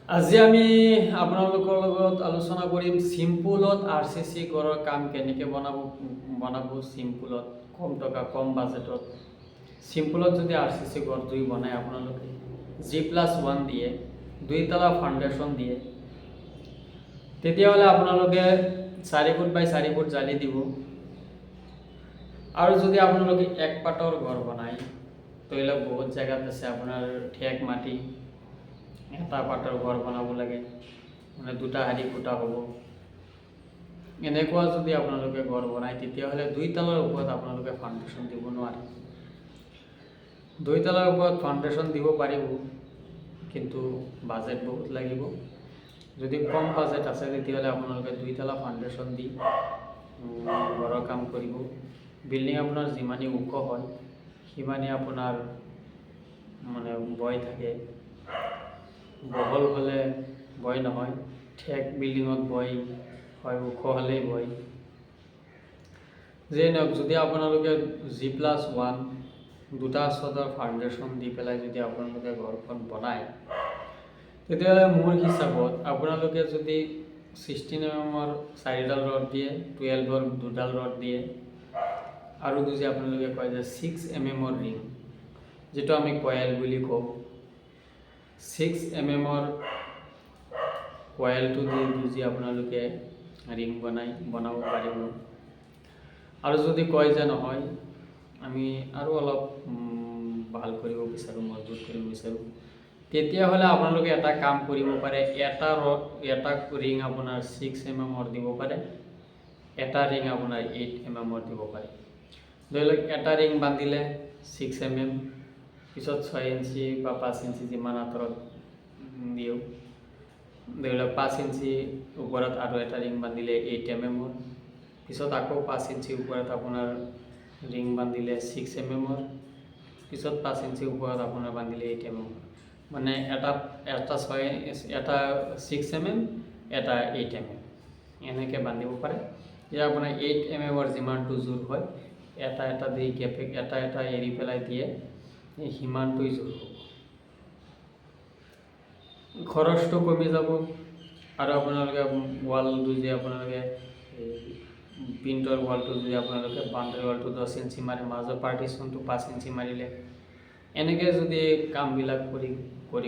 আজি আমি আপোনালোকৰ লগত আলোচনা কৰিম চিম্পুলত RCC ঘৰৰ কাম কেনেকৈ বনাব চিম্পুলত কম টকা কম বাজেটত। চিম্পুলত যদি RCC ঘৰ যদি বনায় আপোনালোকে G+1 দিয়ে 2 তলা ফাউণ্ডেশ্যন দিয়ে, তেতিয়াহ'লে আপোনালোকে 4 ফুট বাই 4 ফুট জালি দিব। আৰু যদি আপোনালোকে এক পাটৰ ঘৰ বনায়, ধৰি লওক বহুত জেগাত আছে আপোনাৰ ঠেক মাটি, এটা পাটৰ ঘৰ বনাব লাগে, মানে দুটা হাৰি ফুটা হ'ব। এনেকুৱা যদি আপোনালোকে ঘৰ বনায় তেতিয়াহ'লে 2 তলাৰ ওপৰত আপোনালোকে ফাউণ্ডেশ্যন দিব নোৱাৰে। 2 তলাৰ ওপৰত ফাউণ্ডেশ্যন দিব পাৰিব, কিন্তু বাজেট বহুত লাগিব। যদি কম বাজেট আছে তেতিয়াহ'লে আপোনালোকে 2 তলা ফাউণ্ডেশ্যন দি ঘৰৰ কাম কৰিব। বিল্ডিং আপোনাৰ যিমানেই ওখ হয় সিমানেই আপোনাৰ মানে বয় থাকে। বহল হ'লে বয় নহয়, ঠেক বিল্ডিঙত বয় হয়, ওখ হ'লেই বয়। যেই নহওক, যদি আপোনালোকে G+1 দুটা স্তৰৰ ফাউণ্ডেশ্যন দি পেলাই যদি আপোনালোকে ঘৰখন বনায়, তেতিয়াহ'লে মোৰ হিচাপত আপোনালোকে যদি 16 mm 4ডাল ৰড দিয়ে, 12 2ডাল ৰড দিয়ে, আৰু যদি আপোনালোকে কয় যে 6 mm ৰিং, যিটো আমি কয়েল বুলি কওঁ, 6 mm কয়েলটো দি যদি আপোনালোকে ৰিং বনাব পাৰিব। আৰু যদি কয় যে নহয় আমি আৰু অলপ ভাল কৰিব বিচাৰোঁ, মজবুত কৰিব বিচাৰোঁ, তেতিয়াহ'লে আপোনালোকে এটা কাম কৰিব পাৰে। এটা ৰিং আপোনাৰ 6 mm দিব পাৰে, এটা ৰিং আপোনাৰ 8 mm দিব পাৰে। ধৰি লওক এটা ৰিং বান্ধিলে 6 mm, পিছত 6 ইঞ্চি বা 5 ইঞ্চি যিমান আঁতৰত দিওঁ, ধৰি লওক 5 ইঞ্চি ওপৰত আৰু এটা ৰিং বান্ধিলে 8 mm, পিছত আকৌ 5 ইঞ্চি ওপৰত আপোনাৰ ৰিং বান্ধিলে 6 mm, পিছত 5 ইঞ্চি ওপৰত আপোনাৰ বান্ধিলে 8 mm। মানে এটা 6 mm, এটা 8 mm এনেকৈ বান্ধিব পাৰে। এতিয়া আপোনাৰ 8 mm যিমানটো জোৰ হয়, এটা দি এটা এৰি পেলাই দিয়ে, সিমানটোৱেই জোৰ হ'ব। খৰচটো কমি যাব। আৰু আপোনালোকে ৱালটো যে আপোনালোকে প্ৰিণ্টৰ ৱালটো যদি আপোনালোকে বাউণ্ডাৰী ৱালটো 10 ইঞ্চি মাৰি মাজৰ পাৰ্টিশ্যনটো 5 ইঞ্চি মাৰিলে, এনেকৈ যদি কামবিলাক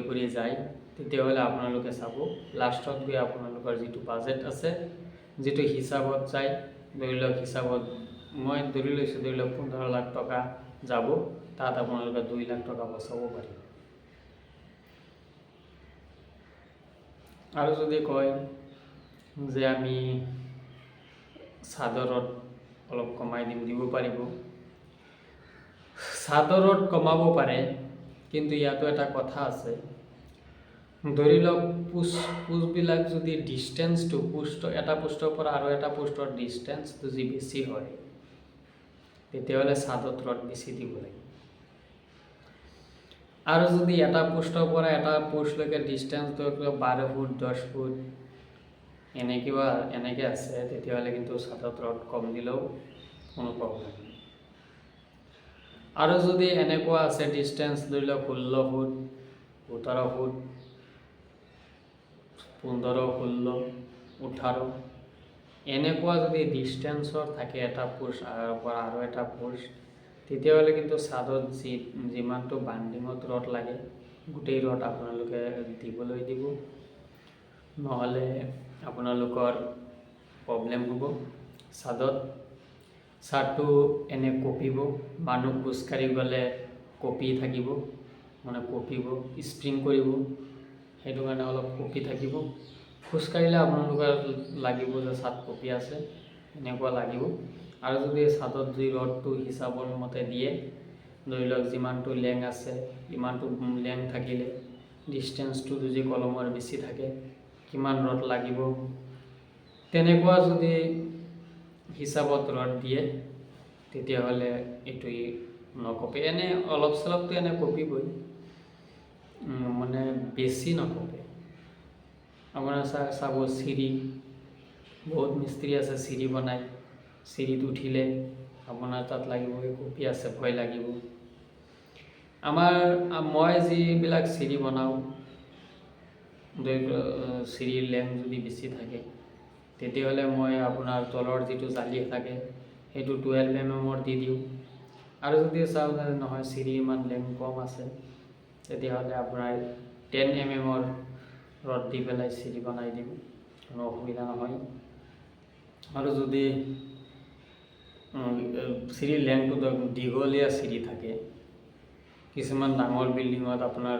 কৰি যায়, তেতিয়াহ'লে আপোনালোকে চাব লাষ্টত গৈ আপোনালোকৰ যিটো বাজেট আছে, যিটো হিচাপত যায়, ধৰি লওক হিচাপত মই ধৰি লৈছোঁ, ধৰি লওক 15 লাখ টকা যাব, তাত আপোনালোকে 2 লাখ টকা বচাব পাৰিব। আৰু যদি কয় যে আমি চাদৰত অলপ কমাই দিব পাৰিব, চাদৰত কমাব পাৰে, কিন্তু ইয়াতো এটা কথা আছে। ধৰি লওক পোষ্টবিলাক যদি ডিষ্টেঞ্চটো এটা পোষ্টৰ পৰা আৰু এটা পোষ্টৰ ডিষ্টেঞ্চ যদি বেছি হয়, তেতিয়াহ'লে চাদত ৰড বেছি দিব লাগে। আৰু যদি এটা পোষ্টৰ পৰা এটা পোষ্টলৈকে ডিষ্টেঞ্চ 12 ফুট 10 ফুট এনেকৈ আছে, তেতিয়াহ'লে কিন্তু চাদত ৰড কম দিলেও কোনো প্ৰব্লেম নাই। আৰু যদি এনেকুৱা আছে ডিষ্টেঞ্চ ধৰি লওক 16 ফুট 17 ফুট 15 16 18, এনেকুৱা যদি ডিষ্টেঞ্চৰ থাকে এটা পোষ্ট পৰা আৰু এটা পোষ্ট, তেতিয়াহ'লে কিন্তু চাদত যিমানটো বান্ডিঙত ৰড লাগে গোটেই ৰড আপোনালোকে দিবলৈ দিব, নহ'লে আপোনালোকৰ প্ৰব্লেম হ'ব। চাদটো এনে কঁপিব, মানুহ খোজকাঢ়ি গ'লে কঁপি থাকিব, মানে কঁপিব, স্প্ৰিং কৰিব, সেইটো কাৰণে অলপ কঁপি থাকিব। খোজকাঢ়িলে আপোনালোকৰ লাগিব যে চাদ কঁপি আছে, এনেকুৱা লাগিব। আৰু যদি চাদত যদি ৰডটো হিচাপৰ মতে দিয়ে, ধৰি লওক যিমানটো লেং আছে ইমানটো লেং থাকিলে, ডিষ্টেঞ্চটো যদি কলমৰ বেছি থাকে, কিমান ৰড লাগিব, তেনেকুৱা যদি হিচাপত ৰড দিয়ে, তেতিয়াহ'লে এইটোৱে নকঁপে। এনে অলপ চলপটো এনে কঁপিবই, মানে বেছি নকঁপে। আপোনাৰ চাব চিৰি, বহুত মিস্ত্ৰী আছে চিৰি বনায়, চিৰিত উঠিলে আপোনাৰ তাত লাগিব কঁপি আছে, ভয় লাগিব। মই যিবিলাক চিৰি বনাওঁ, চিৰিৰ লেংথ যদি বেছি থাকে তেতিয়াহ'লে মই আপোনাৰ তলৰ যিটো জালি থাকে সেইটো 12 mm দি দিওঁ। আৰু যদি চাওঁ যে নহয় চিৰি ইমান লেংথ কম আছে তেতিয়াহ'লে আপোনাৰ 10 mm ৰড দি পেলাই চিৰি বনাই দিম, কোনো অসুবিধা নহয়। আৰু যদি চিৰিৰ লেংথটো দীঘলীয়া চিৰি থাকে, কিছুমান ডাঙৰ বিল্ডিঙত আপোনাৰ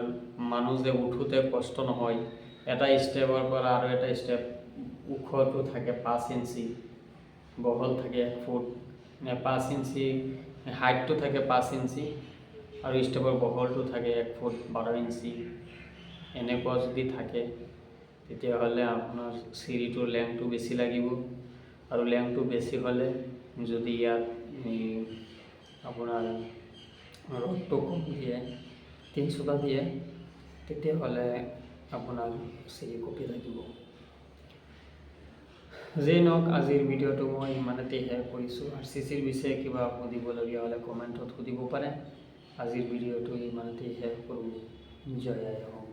মানুহ যে উঠোতে কষ্ট নহয়, এটা ষ্টেপৰ পৰা আৰু এটা ষ্টেপ ওখটো থাকে 5 ইঞ্চি, বহল থাকে 1 ফুট, 5 ইঞ্চি হাইটটো থাকে 5 ইঞ্চি আৰু ষ্টেপৰ বহলটো থাকে 1 ফুট 12 ইঞ্চি, এনেকুৱা যদি থাকে তেতিয়াহ'লে আপোনাৰ চিৰিটোৰ লেংথটো বেছি লাগিব। আৰু লেংথটো বেছি হ'লে যদি ইয়াত আপোনাৰ ৰডটো কম দিয়ে, 3 চোকা দিয়ে, তেতিয়াহ'লে আপোনাৰ চিৰি কঁপি থাকিব। যেই নহওক আজিৰ ভিডিঅ'টো মই ইমানতে শেষ কৰিছোঁ। RCCৰ বিষয়ে কিবা সুধিবলগীয়া হ'লে কমেণ্টত সুধিব পাৰে। আজিৰ ভিডিঅ'টো ইমানতে শেষ কৰোঁ। জয় আই অসম।